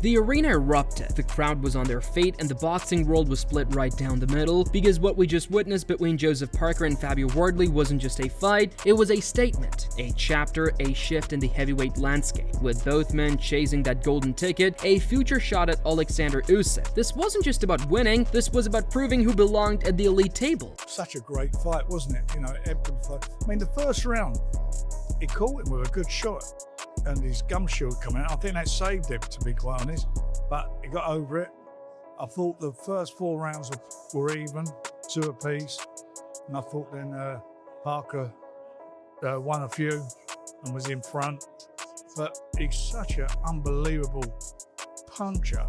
The arena erupted, the crowd was on their feet, and the boxing world was split right down the middle, because what we just witnessed between Joseph Parker and Fabio Wardley wasn't just a fight, it was a statement, a chapter, a shift in the heavyweight landscape, with both men chasing that golden ticket, a future shot at Alexander Usyk. This wasn't just about winning, this was about proving who belonged at the elite table. Such a great fight, wasn't it? You know, I mean, the first round, he caught him with a good shot, and his gum shield come out. I think that saved him, to be quite honest, but he got over it. I thought the first 4 rounds were even, 2 apiece, and I thought then Parker won a few and was in front, but he's such an unbelievable puncher,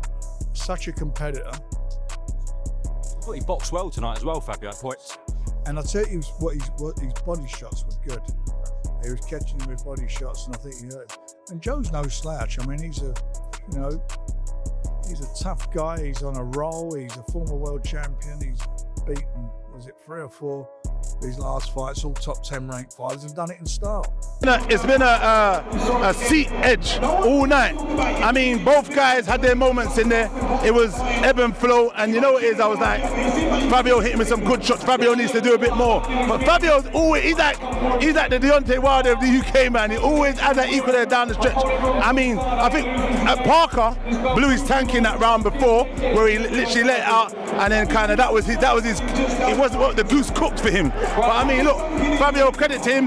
such a competitor. I thought he boxed well tonight as well, Fabio, at points. And I tell you what his body shots were good. He was catching him with body shots, and I think he hurt him. And Joe's no slouch. I mean, he's a tough guy. He's on a roll. He's a former world champion. He's beaten, was it 3 or 4 of his last fights, all top 10 ranked fighters, and done it in style. It's been a seat edge all night. I mean, both guys had their moments in there. It was ebb and flow, and you know what it is, I was like, Fabio hit him with some good shots. Fabio needs to do a bit more. But Fabio's always, he's like the Deontay Wilder of the UK, man. He always has that equal there down the stretch. I mean, I think Parker blew his tank in that round before, where he literally let it out, and then kind of that was his, it wasn't what the goose cooked for him. But I mean, look, Fabio, credit to him.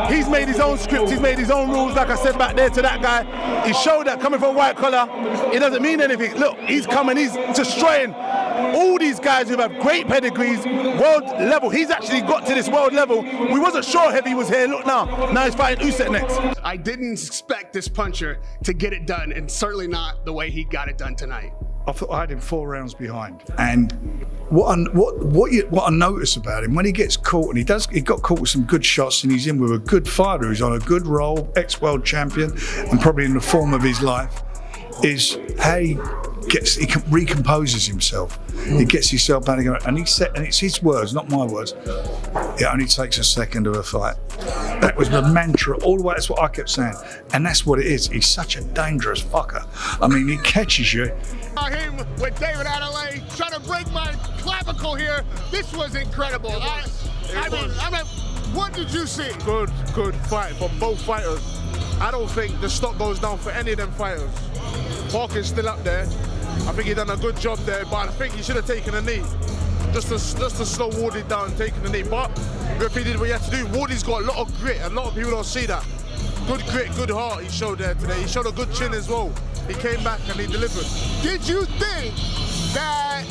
He's made his own script, he's made his own rules, like I said back there to that guy. He showed that coming from white collar, it doesn't mean anything. Look, he's coming, he's destroying all these guys who have great pedigrees, world level. He's actually got to this world level. We wasn't sure Heavy was here. Look now he's fighting Usyk next. I didn't expect this puncher to get it done, and certainly not the way he got it done tonight. I thought I had him 4 rounds behind. And what I notice about him, when he gets caught, and he got caught with some good shots, and he's in with a good fighter who's on a good roll, ex-world champion, and probably in the form of his life, is how he recomposes himself. He gets himself back again, and it's his words, not my words. It only takes a second of a fight. That was the mantra all the way. That's what I kept saying, and that's what it is. He's such a dangerous fucker. I mean, he catches you. Him with David Adelaide trying to break my clavicle here. This was incredible. I mean, what did you see? Good fight from both fighters. I don't think the stock goes down for any of them fighters. Parker's still up there. I think he done a good job there, but I think he should have taken a knee. Just to slow Wardley down, taking the knee. But if he did what he had to do, Wardley's got a lot of grit. A lot of people don't see that. Good grit, good heart he showed there today. He showed a good chin as well. He came back and he delivered. Did you think that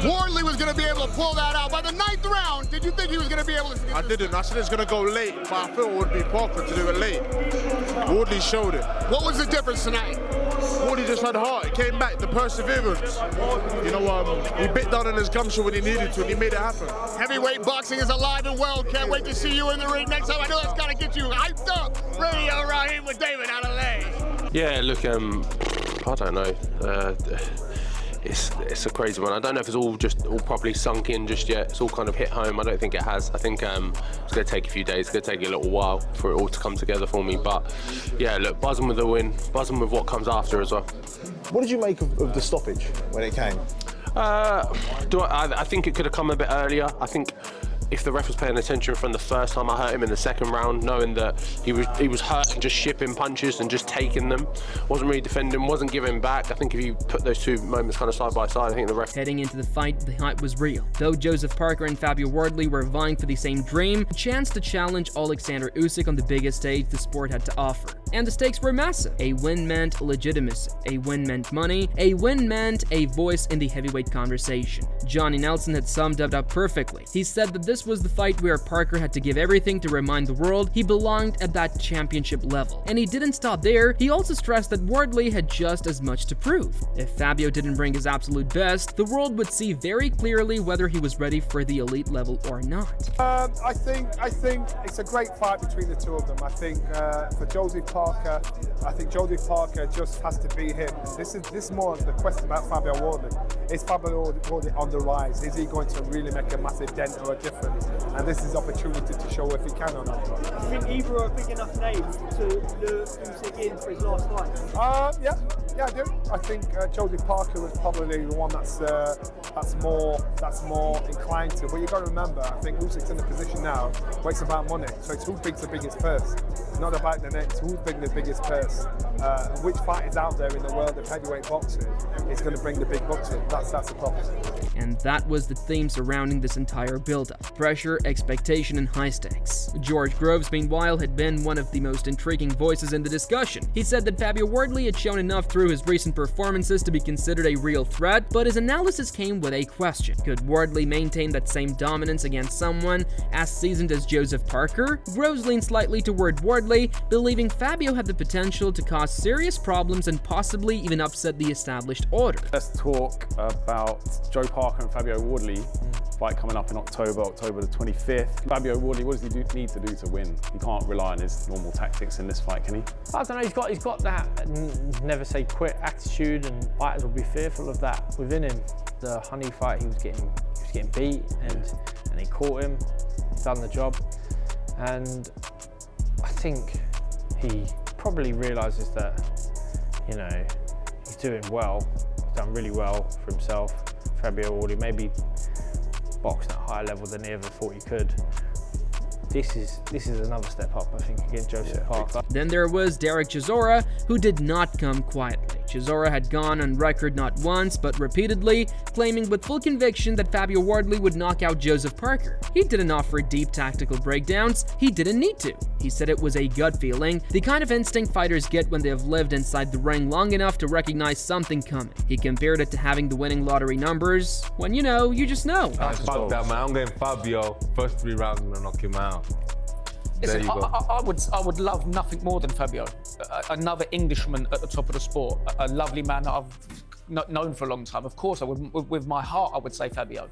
Wardley was going to be able to pull that out? By the 9th round, did you think he was going to be able to? I didn't. I said it's going to go late, but I thought it would be Parker to do it late. Wardley showed it. What was the difference tonight? Wardley just had heart. He came back, the perseverance. You know, he bit down on his gum shield when he needed to, and he made it happen. Heavyweight boxing is alive and well. Can't wait to see you in the ring next time. I know that's got to get you hyped up. Radio Raheem with David Adelaide. Yeah, look, I don't know. It's a crazy one. I don't know if it's all properly sunk in just yet. It's all kind of hit home. I don't think it has. I think it's going to take a few days. It's going to take a little while for it all to come together for me. But yeah, look, buzzing with the win, buzzing with what comes after as well. What did you make of the stoppage when it came? I think it could have come a bit earlier. I think if the ref was paying attention from the first time I hurt him in the second round, knowing that he was hurt and just shipping punches and just taking them, wasn't really defending, wasn't giving back. I think if you put those 2 moments kind of side by side, I think the ref... Heading into the fight, the hype was real. Though Joseph Parker and Fabio Wardley were vying for the same dream, a chance to challenge Alexander Usyk on the biggest stage the sport had to offer. And the stakes were massive. A win meant legitimacy. A win meant money. A win meant a voice in the heavyweight conversation. Johnny Nelson had summed it up perfectly. He said that this was the fight where Parker had to give everything to remind the world he belonged at that championship level. And he didn't stop there, he also stressed that Wardley had just as much to prove. If Fabio didn't bring his absolute best, the world would see very clearly whether he was ready for the elite level or not. I think it's a great fight between the 2 of them. I think for Joseph Parker, I think Joseph Parker just has to be him. This is more the question about Fabio Wardley. Is Fabio Wardley on the rise? Is he going to really make a massive dent or a difference? And this is opportunity to show if he can or not. Do you think either are big enough names to lure Usyk in for his last fight? Yeah. Yeah, I do. I think Joseph Parker was probably the one that's more inclined to. But you've got to remember, I think Usyk's in a position now where it's about money. So it's who bigs the biggest purse. It's not about the next. Who's bigging the biggest purse? And which fight is out there in the world of heavyweight boxing is going to bring the big bucks in. That's the problem. And that was the theme surrounding this entire build-up. Pressure, expectation, and high stakes. George Groves, meanwhile, had been one of the most intriguing voices in the discussion. He said that Fabio Wardley had shown enough through his recent performances to be considered a real threat, but his analysis came with a question. Could Wardley maintain that same dominance against someone as seasoned as Joseph Parker? Groves leaned slightly toward Wardley, believing Fabio had the potential to cause serious problems and possibly even upset the established order. Let's talk about Joe Parker and Fabio Wardley fight coming up in October the 25th. Fabio Wardley, what does he need to do to win? He can't rely on his normal tactics in this fight, can he? I don't know, he's got that never say quit attitude, and fighters will be fearful of that within him. The Honey fight, he was getting beat and he caught him, done the job, and I think he probably realises that, you know, he's doing well, he's done really well for himself. Fabio Wardley maybe boxed at a higher level than he ever thought he could. This is another step up, I think, against Joseph Parker. Then there was Derek Chisora, who did not come quietly. Chisora had gone on record not once, but repeatedly, claiming with full conviction that Fabio Wardley would knock out Joseph Parker. He didn't offer deep tactical breakdowns, he didn't need to. He said it was a gut feeling, the kind of instinct fighters get when they have lived inside the ring long enough to recognize something coming. He compared it to having the winning lottery numbers, when you know, you just know. Fuck that, man. I'm going Fabio. First 3 rounds, I'm gonna knock him out. Listen, I would love nothing more than Fabio. Another Englishman at the top of the sport. A lovely man that I've known for a long time. Of course, I would, with my heart, I would say Fabio.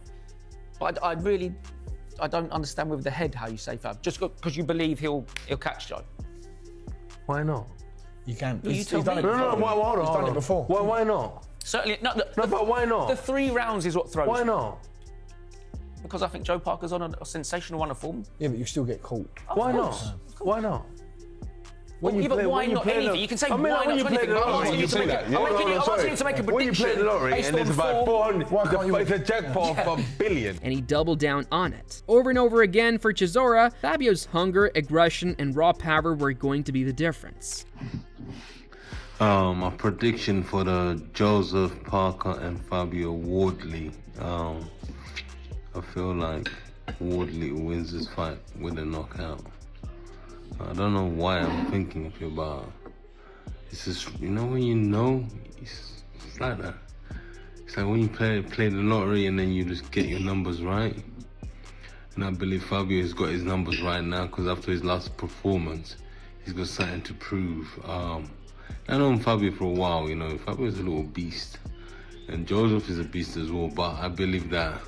But I don't understand with the head how you say Fab. Just because you believe he'll catch Joe. Why not? You can. He's done it before. Hold on. He's done it before. Why not? Certainly. No, but why not? The 3 rounds is what throws Why me. not? Because I think Joe Parker's on a sensational run of form. Yeah, but you still get caught. Why not? Why not? Why not anything? You can say why not anything. I'm asking you to make a prediction. When you play the lottery and it's about 400, it's a jackpot of $1 billion. And he doubled down on it. Over and over again for Chisora, Fabio's hunger, aggression, and raw power were going to be the difference. My prediction for the Joseph Parker and Fabio Wardley. I feel like Wardley wins this fight with a knockout. I don't know why I'm thinking of it, but it's just, you know, when you know, it's like that. It's like when you play the lottery and then you just get your numbers right. And I believe Fabio has got his numbers right now because after his last performance, he's got something to prove. I've known Fabio for a while, you know. Fabio's a little beast. And Joseph is a beast as well, but I believe that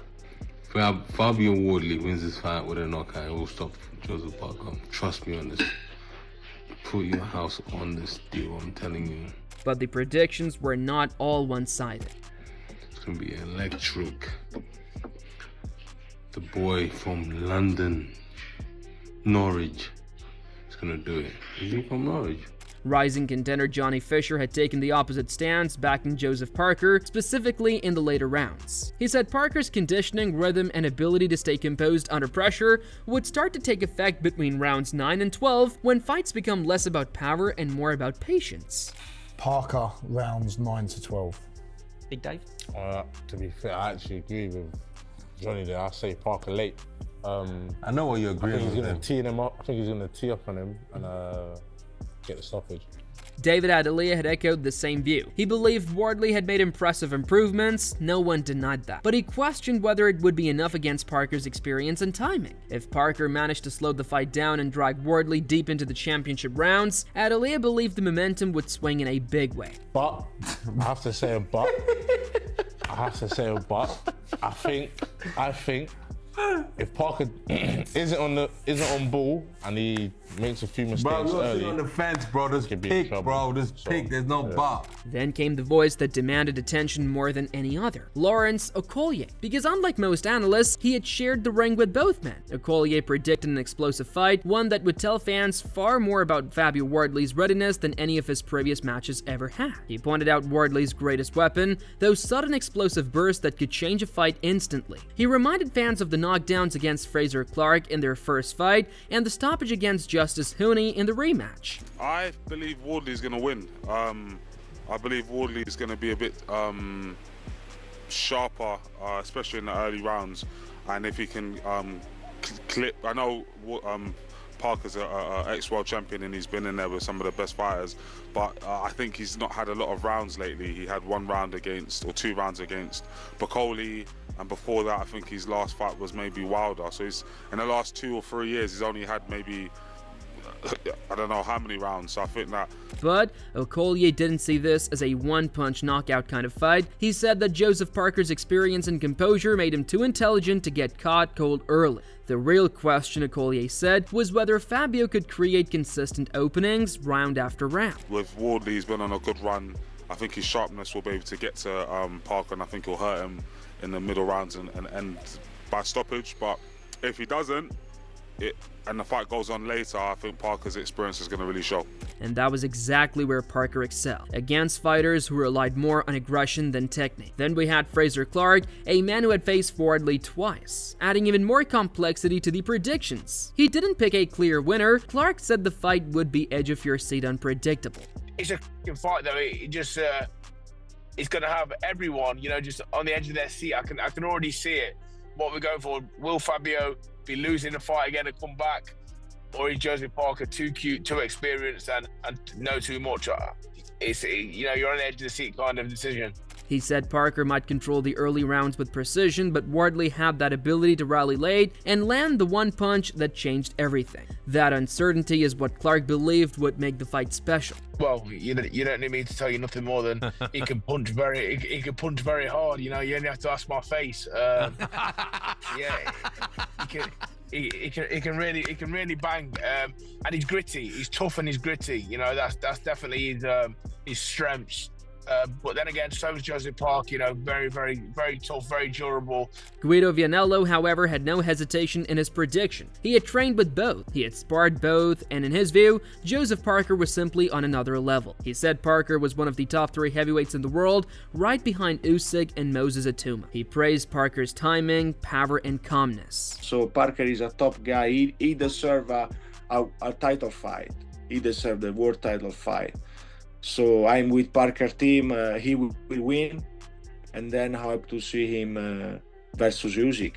Fabio Wardley wins this fight with a knockout. It will stop Joseph Parker. Trust me on this. Put your house on this deal, I'm telling you. But the predictions were not all one-sided. It's going to be electric. The boy from London, Norwich, is going to do it. Is he from Norwich? Rising contender Johnny Fisher had taken the opposite stance, backing Joseph Parker, specifically in the later rounds. He said Parker's conditioning, rhythm, and ability to stay composed under pressure would start to take effect between rounds 9 and 12, when fights become less about power and more about patience. Parker, rounds 9 to 12. Big Dave? To be fair, I actually agree with Johnny there. I say Parker late. I know what you agree with. I think he's going to tee him up. I think he's going to tee up on him and get the stoppage. David Adelia had echoed the same view. He believed Wardley had made impressive improvements, no one denied that. But he questioned whether it would be enough against Parker's experience and timing. If Parker managed to slow the fight down and drag Wardley deep into the championship rounds, Adelia believed the momentum would swing in a big way. But, I have to say a but. I think if Parker isn't on ball and he makes a few mistakes bro, you're early. sitting on the fence, bro. There's pick, bro. There's pick. There's no bar. Then came the voice that demanded attention more than any other, Lawrence Okolie. Because unlike most analysts, he had shared the ring with both men. Okolie predicted an explosive fight, one that would tell fans far more about Fabio Wardley's readiness than any of his previous matches ever had. He pointed out Wardley's greatest weapon, those sudden explosive bursts that could change a fight instantly. He reminded fans of the knockdowns against Frazer Clark in their first fight and the stoppage against Justice Hooney in the rematch. I believe Wardley's going to win. I believe Wardley is going to be a bit sharper, especially in the early rounds. And if he can clip, I know Parker's an ex-world champion and he's been in there with some of the best fighters, but I think he's not had a lot of rounds lately. He had 1 round against, or 2 rounds against Okolie, and before that I think his last fight was maybe Wilder. So he's, in the last 2 or 3 years, he's only had maybe, I don't know how many rounds, so I think that... But Okolie didn't see this as a one-punch knockout kind of fight. He said that Joseph Parker's experience and composure made him too intelligent to get caught cold early. The real question, Okolie said, was whether Fabio could create consistent openings round after round. With Wardley, he's been on a good run. I think his sharpness will be able to get to Parker, and I think he'll hurt him in the middle rounds and end by stoppage. But if he doesn't, and the fight goes on later, I think Parker's experience is going to really show. And that was exactly where Parker excelled, against fighters who relied more on aggression than technique. Then we had Frazer Clark, a man who had faced Wardley twice, adding even more complexity to the predictions. He didn't pick a clear winner. Clark said the fight would be edge of your seat unpredictable. It's a fight though. It just it's going to have everyone, just on the edge of their seat. I can already see it. What we're going for. Will Fabio be losing the fight again and come back, or is Joseph Parker too cute, too experienced, and know too much? You're on the edge of the seat kind of decision. He said Parker might control the early rounds with precision, but Wardley had that ability to rally late and land the one punch that changed everything. That uncertainty is what Clark believed would make the fight special. Well, you don't need me to tell you nothing more than he can punch very hard. You only have to ask my face. Yeah, he can really bang, and he's gritty. He's tough and he's gritty. That's definitely his strengths. But then again, so is Joseph Park, very, very, very tough, very durable. Guido Vianello, however, had no hesitation in his prediction. He had trained with both, he had sparred both, and in his view, Joseph Parker was simply on another level. He said Parker was one of the top 3 heavyweights in the world, right behind Usyk and Moses Atuma. He praised Parker's timing, power, and calmness. So Parker is a top guy. He deserves a title fight. He deserves the world title fight. So I'm with Parker team. He will win, and then I hope to see him versus Usyk.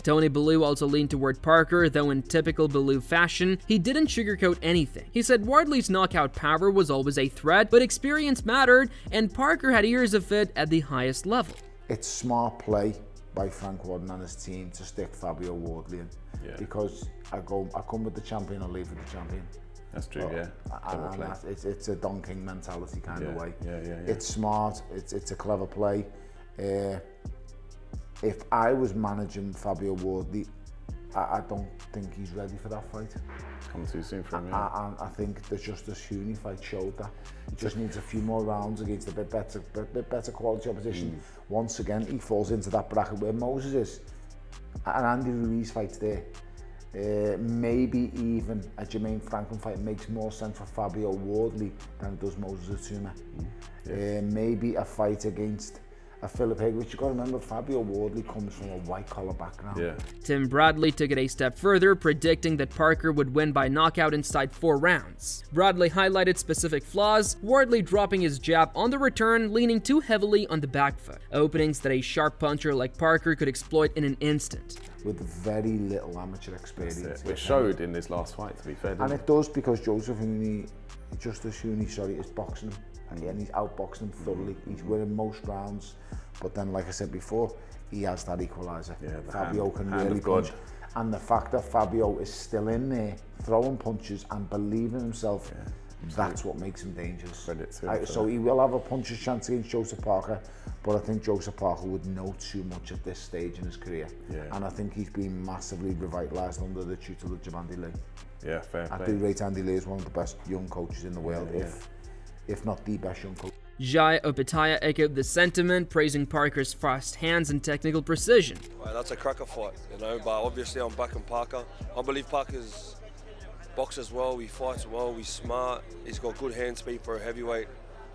Tony Bellew also leaned toward Parker, though in typical Bellew fashion, he didn't sugarcoat anything. He said Wardley's knockout power was always a threat, but experience mattered, and Parker had years of it at the highest level. It's smart play by Frank Warden and his team to stick Fabio Wardley in, because I come with the champion, I leave with the champion. That's true, yeah. And it's a Don King mentality kind of way. Yeah. It's smart, it's a clever play. If I was managing Fabio Wardley, I don't think he's ready for that fight. Come too soon for him, yeah. I think the Justice Hooney fight showed that. He just needs a few more rounds against a bit better quality opposition. Once again, he falls into that bracket where Moses is. And Andy Ruiz fights there. Maybe even a Jermaine Franklin fight makes more sense for Fabio Wardley than it does Moses Atuma. Maybe a fight against a Philip Haig, which you've got to remember, Fabio Wardley comes from a white-collar background. Tim Bradley took it a step further, predicting that Parker would win by knockout inside 4 rounds. Bradley highlighted specific flaws, Wardley dropping his jab on the return, leaning too heavily on the back foot, openings that a sharp puncher like Parker could exploit in an instant. With very little amateur experience. Which showed in this last fight, to be fair. And it does, because Justice Hooney is boxing him. And he's outboxing him thoroughly. He's winning most rounds. But then, like I said before, he has that equaliser. Fabio can really punch. And the fact that Fabio is still in there, throwing punches and believing in himself, That's what makes him dangerous. So he will have a puncher's chance against Joseph Parker, but I think Joseph Parker would know too much at this stage in his career. And I think he's been massively revitalised under the tutelage of Andy Lee. Yeah, fair play. I do rate Andy Lee as one of the best young coaches in the world, if not the best young coach. Jai Opetaia echoed the sentiment, praising Parker's fast hands and technical precision. Well, that's a cracker fight, you know, but obviously I'm backing Parker. I believe Parker's boxes well, he fights well, he's smart, he's got good hand speed for a heavyweight.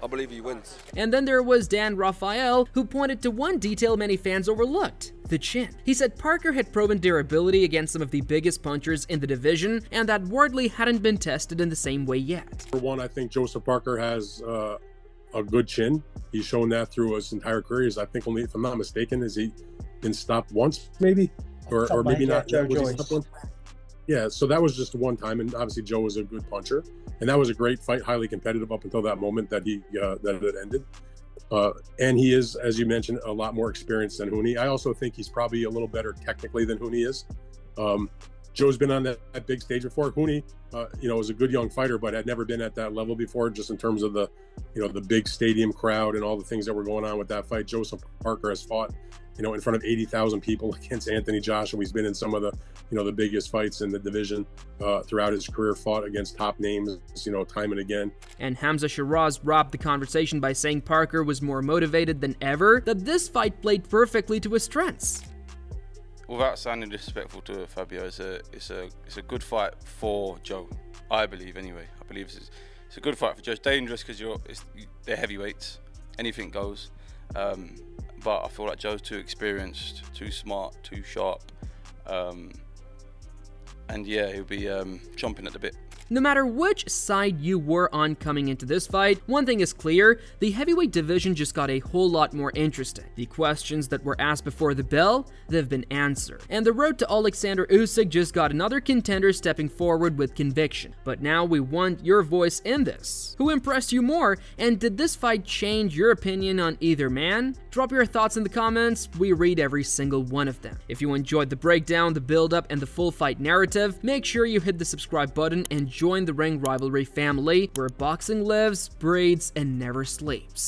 I believe he wins. And then there was Dan Rafael, who pointed to one detail many fans overlooked: the chin. He said Parker had proven durability against some of the biggest punchers in the division, and that Wardley hadn't been tested in the same way yet. For one, I think Joseph Parker has a good chin. He's shown that through his entire career. I think only, if I'm not mistaken, has he been stopped once, maybe? Or maybe not. Joe Was he stopped once? Yeah, so that was just one time, and obviously Joe was a good puncher, and that was a great fight, highly competitive up until that moment that it ended. And he is, as you mentioned, a lot more experienced than Huni. I also think he's probably a little better technically than Huni is. Joe's been on that big stage before. Huni, was a good young fighter, but had never been at that level before, just in terms of the big stadium crowd and all the things that were going on with that fight. Joseph Parker has fought, in front of 80,000 people against Anthony Joshua. He's been in some of the, the biggest fights in the division throughout his career, fought against top names, time and again. And Hamza Shiraz wrapped the conversation by saying Parker was more motivated than ever, that this fight played perfectly to his strengths. Without sounding disrespectful to Fabio, it's a good fight for Joe. I believe, anyway. I believe it's a good fight for Joe. It's dangerous because they're heavyweights. Anything goes. But I feel like Joe's too experienced, too smart, too sharp. And yeah, he'll be chomping at the bit. No matter which side you were on coming into this fight, one thing is clear: the heavyweight division just got a whole lot more interesting. The questions that were asked before the bell, they've been answered. And the road to Alexander Usyk just got another contender stepping forward with conviction. But now we want your voice in this. Who impressed you more, and did this fight change your opinion on either man? Drop your thoughts in the comments, we read every single one of them. If you enjoyed the breakdown, the build-up, and the full fight narrative, make sure you hit the subscribe button and join the Ring Rivalry family, where boxing lives, breeds, and never sleeps.